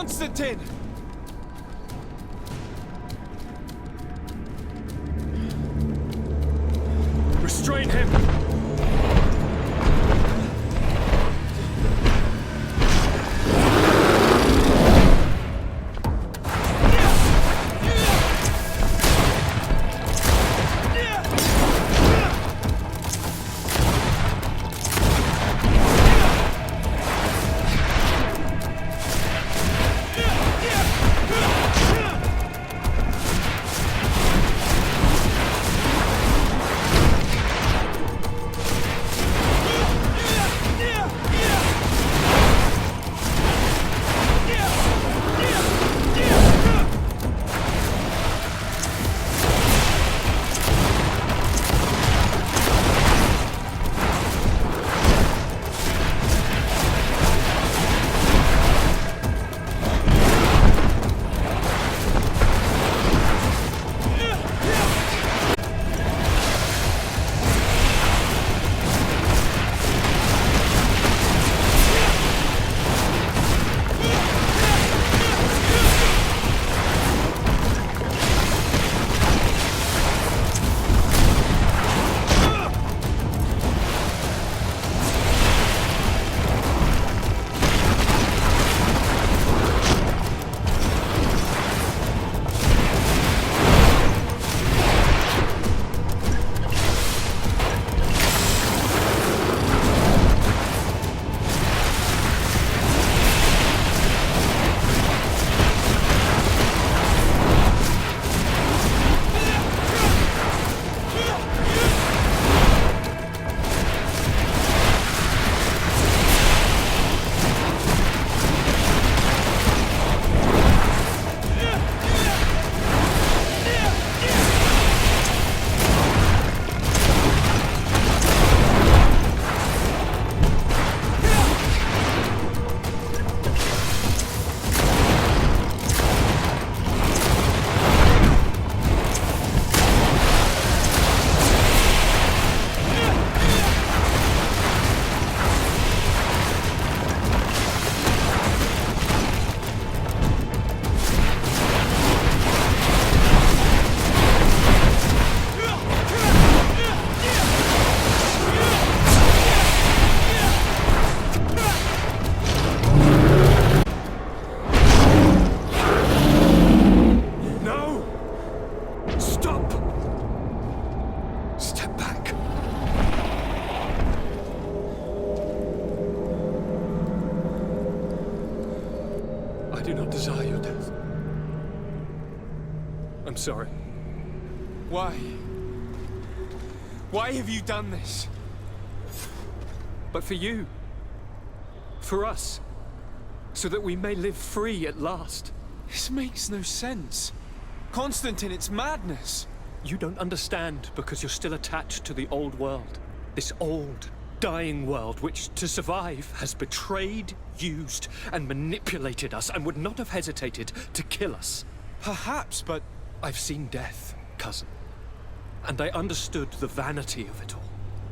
Constantine! Restrain him! do not desire your death. I'm sorry. Why? Why have you done this? But for you. For us. So that we may live free at last. This makes no sense. Constantine, it's madness. You don't understand because you're still attached to the old world. This old, dying world which, to survive, has betrayed, used, and manipulated us and would not have hesitated to kill us. Perhaps, but I've seen death, cousin. And I understood the vanity of it all.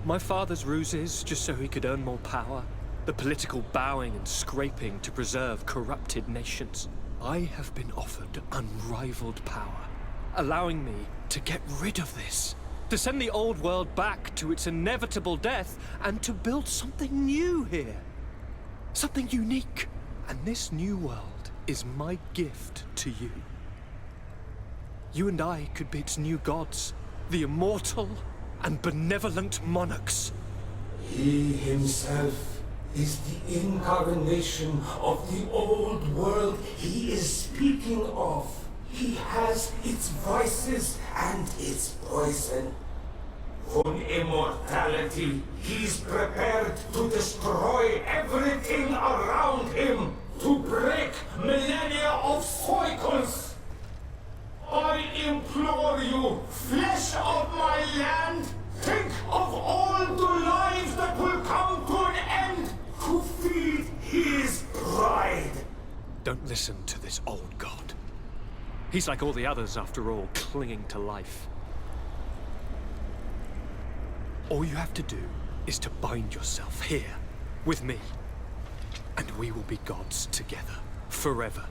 My father's ruses just so he could earn more power. The political bowing and scraping to preserve corrupted nations. I have been offered unrivaled power, allowing me to get rid of this. To send the old world back to its inevitable death and to build something new here. Something unique. And this new world is my gift to you. You and I could be its new gods, the immortal and benevolent monarchs. He himself is the incarnation of the old world he is speaking of. He has its vices and its poison. For immortality, he's prepared to destroy everything around him, to break millennia of cycles. I implore you, flesh of my land, think of all the lives that will come to an end to feed his pride. Don't listen to this old god. He's like all the others, after all, clinging to life. All you have to do is to bind yourself here, with me. And we will be gods together, forever.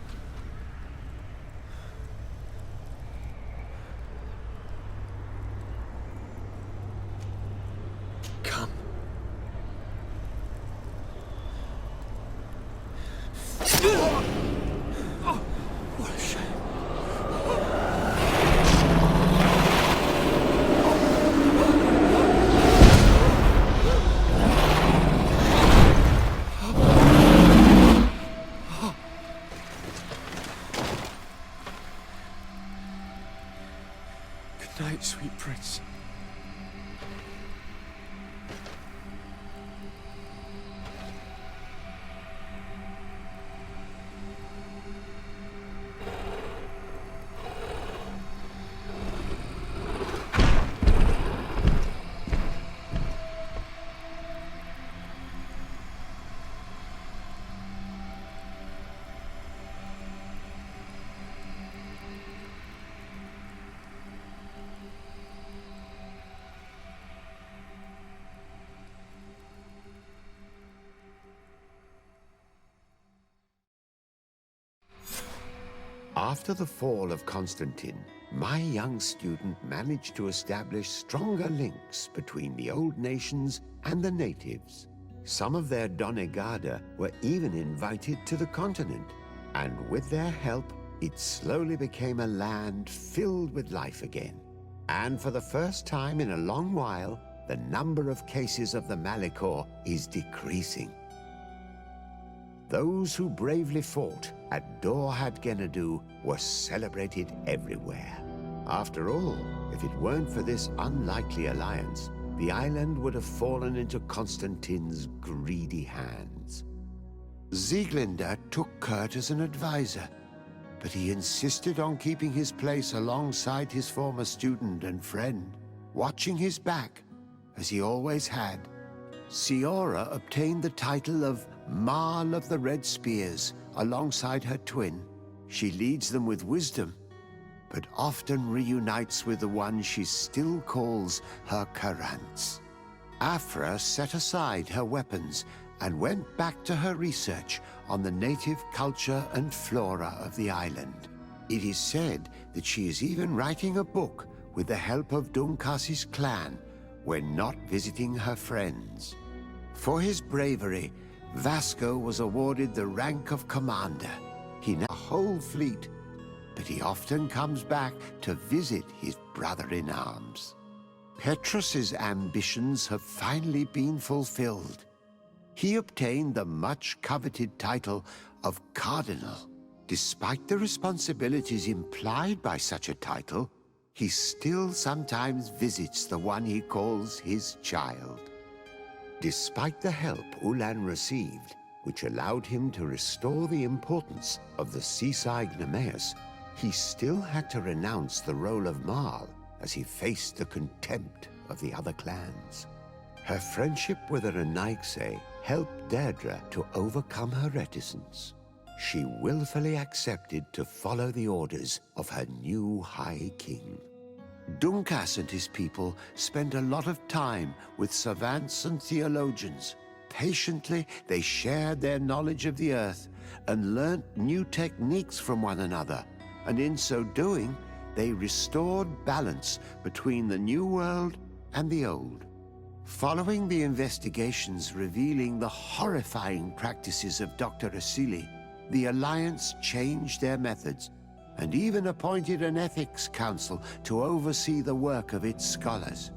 After the fall of Constantine, my young student managed to establish stronger links between the old nations and the natives. Some of their donegada were even invited to the continent, and with their help, it slowly became a land filled with life again. And for the first time in a long while, the number of cases of the Malichor is decreasing. Those who bravely fought at Dorhad Genadu were celebrated everywhere. After all, if it weren't for this unlikely alliance, the island would have fallen into Constantine's greedy hands. Sieglinde took Kurt as an advisor, but he insisted on keeping his place alongside his former student and friend, watching his back, as he always had. Siora obtained the title of Marl of the Red Spears alongside her twin. She leads them with wisdom, but often reunites with the one she still calls her Karants. Afra set aside her weapons and went back to her research on the native culture and flora of the island. It is said that she is even writing a book with the help of Dunkas's clan when not visiting her friends. For his bravery, Vasco was awarded the rank of commander. He now has a whole fleet, but he often comes back to visit his brother-in-arms. Petrus's ambitions have finally been fulfilled. He obtained the much-coveted title of Cardinal. Despite the responsibilities implied by such a title, he still sometimes visits the one he calls his child. Despite the help Ulan received, which allowed him to restore the importance of the seaside Nemeus, he still had to renounce the role of Marl as he faced the contempt of the other clans. Her friendship with Aranaikse helped Deirdre to overcome her reticence. She willfully accepted to follow the orders of her new High King. Dunkas and his people spent a lot of time with savants and theologians. Patiently, they shared their knowledge of the earth and learnt new techniques from one another, and in so doing, they restored balance between the New World and the Old. Following the investigations revealing the horrifying practices of Dr. Asili, the Alliance changed their methods and even appointed an ethics council to oversee the work of its scholars.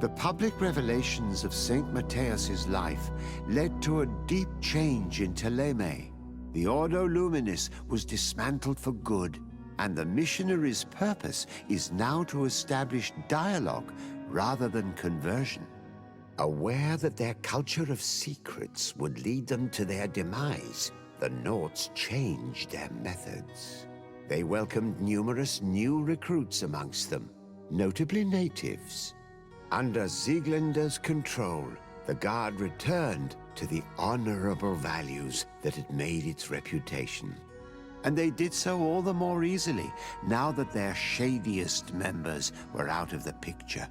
The public revelations of St. Matthias's life led to a deep change in Ptolemy. The Ordo Luminis was dismantled for good, and the missionaries' purpose is now to establish dialogue rather than conversion. Aware that their culture of secrets would lead them to their demise, the Nords changed their methods. They welcomed numerous new recruits amongst them, notably natives. Under Sieglinde's control, the Guard returned to the honorable values that had made its reputation. And they did so all the more easily now that their shadiest members were out of the picture.